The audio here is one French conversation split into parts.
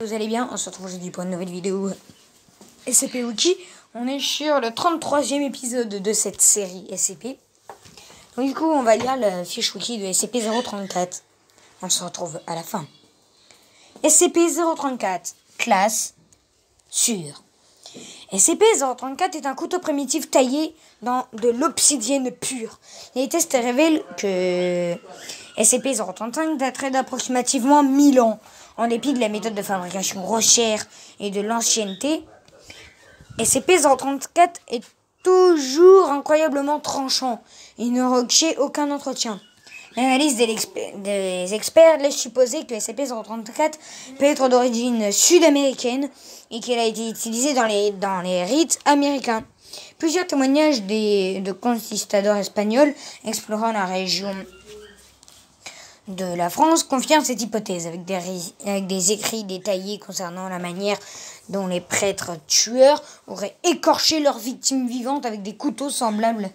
Vous allez bien, on se retrouve aujourd'hui pour une nouvelle vidéo SCP Wiki. On est sur le 33e épisode de cette série SCP. Donc du coup, on va lire la fiche Wiki de SCP-034. On se retrouve à la fin. SCP-034, classe sûre. SCP-034 est un couteau primitif taillé dans de l'obsidienne pure. Les tests révèlent que SCP-035 daterait d'approximativement 1000 ans. En dépit de la méthode de fabrication grossière et de l'ancienneté, SCP-034 est toujours incroyablement tranchant et ne requiert aucun entretien. L'analyse des experts laisse supposer que SCP-034 peut être d'origine sud-américaine et qu'elle a été utilisée dans les rites américains. Plusieurs témoignages de conquistadors espagnols explorant la région de la France confirment cette hypothèse avec des écrits détaillés concernant la manière dont les prêtres tueurs auraient écorché leurs victimes vivantes avec des couteaux semblables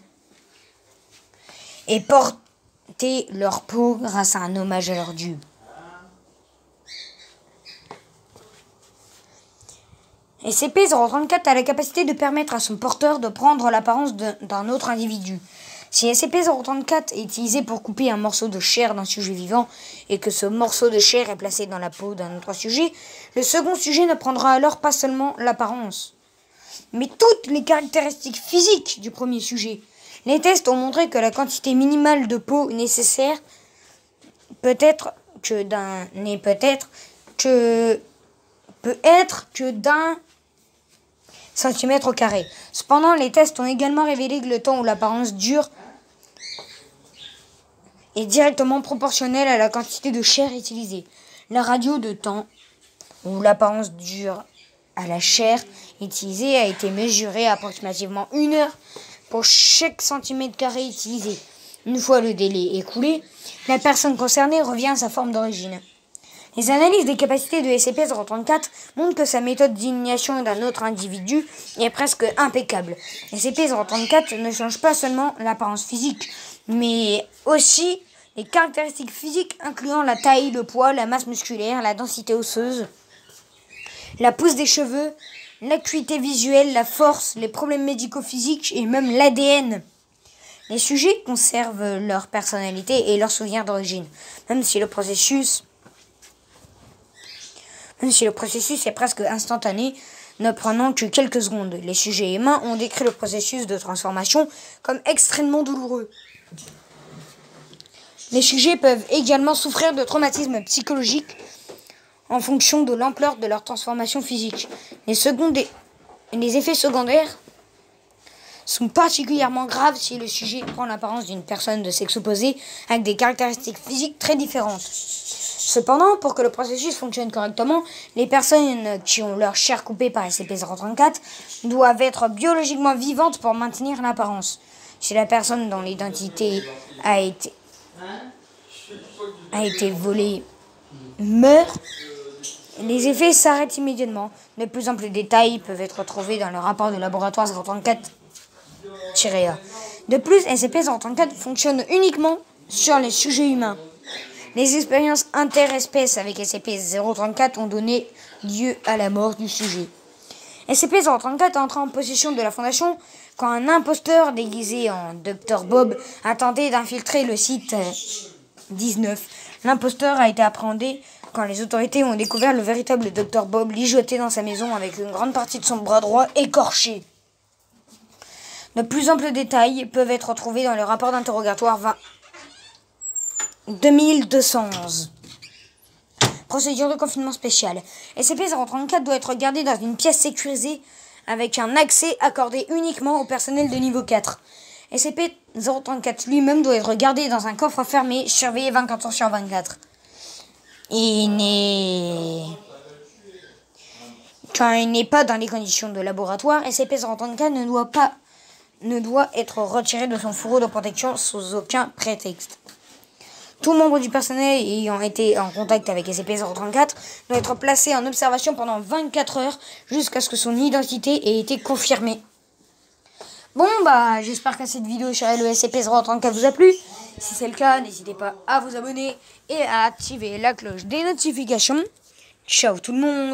et porté leur peau grâce à un hommage à leur dieu. SCP-034 a la capacité de permettre à son porteur de prendre l'apparence d'un autre individu. Si SCP-034 est utilisé pour couper un morceau de chair d'un sujet vivant et que ce morceau de chair est placé dans la peau d'un autre sujet, le second sujet ne prendra alors pas seulement l'apparence, mais toutes les caractéristiques physiques du premier sujet. Les tests ont montré que la quantité minimale de peau nécessaire peut être que d'un centimètre au carré. Cependant, les tests ont également révélé que le temps où l'apparence dure est directement proportionnelle à la quantité de chair utilisée. La radio de temps où l'apparence dure à la chair utilisée a été mesurée à approximativement 1 heure pour chaque centimètre carré utilisé. Une fois le délai écoulé, la personne concernée revient à sa forme d'origine. Les analyses des capacités de SCP-034 montrent que sa méthode d'ignition d'un autre individu est presque impeccable. SCP-034 ne change pas seulement l'apparence physique, mais aussi les caractéristiques physiques incluant la taille, le poids, la masse musculaire, la densité osseuse, la pousse des cheveux, l'acuité visuelle, la force, les problèmes médico-physiques et même l'ADN. Les sujets conservent leur personnalité et leurs souvenirs d'origine, même si le processus est presque instantané, ne prenant que quelques secondes. Les sujets humains ont décrit le processus de transformation comme extrêmement douloureux. Les sujets peuvent également souffrir de traumatismes psychologiques en fonction de l'ampleur de leur transformation physique. Les effets secondaires sont particulièrement graves si le sujet prend l'apparence d'une personne de sexe opposé avec des caractéristiques physiques très différentes. Cependant, pour que le processus fonctionne correctement, les personnes qui ont leur chair coupée par SCP-034 doivent être biologiquement vivantes pour maintenir l'apparence. Si la personne dont l'identité a été volée meurt, les effets s'arrêtent immédiatement. De plus en plus de détails peuvent être trouvés dans le rapport du laboratoire 034-A. De plus, SCP-034 fonctionne uniquement sur les sujets humains. Les expériences interespèces avec SCP-034 ont donné lieu à la mort du sujet. SCP-034 est entré en possession de la Fondation quand un imposteur déguisé en Dr Bob a tenté d'infiltrer le site 19. L'imposteur a été appréhendé quand les autorités ont découvert le véritable Dr Bob ligoté dans sa maison avec une grande partie de son bras droit écorché. De plus amples détails peuvent être trouvés dans le rapport d'interrogatoire 2211. Procédure de confinement spécial. SCP-034 doit être gardé dans une pièce sécurisée avec un accès accordé uniquement au personnel de niveau 4. SCP-034 lui-même doit être gardé dans un coffre fermé, surveillé 24 heures sur 24. Quand il n'est pas dans les conditions de laboratoire, SCP-034 ne doit être retiré de son fourreau de protection sous aucun prétexte. Tout membre du personnel ayant été en contact avec SCP-034 doit être placé en observation pendant 24 heures jusqu'à ce que son identité ait été confirmée. Bon, j'espère que cette vidéo sur le SCP-034 vous a plu. Si c'est le cas, n'hésitez pas à vous abonner et à activer la cloche des notifications. Ciao tout le monde!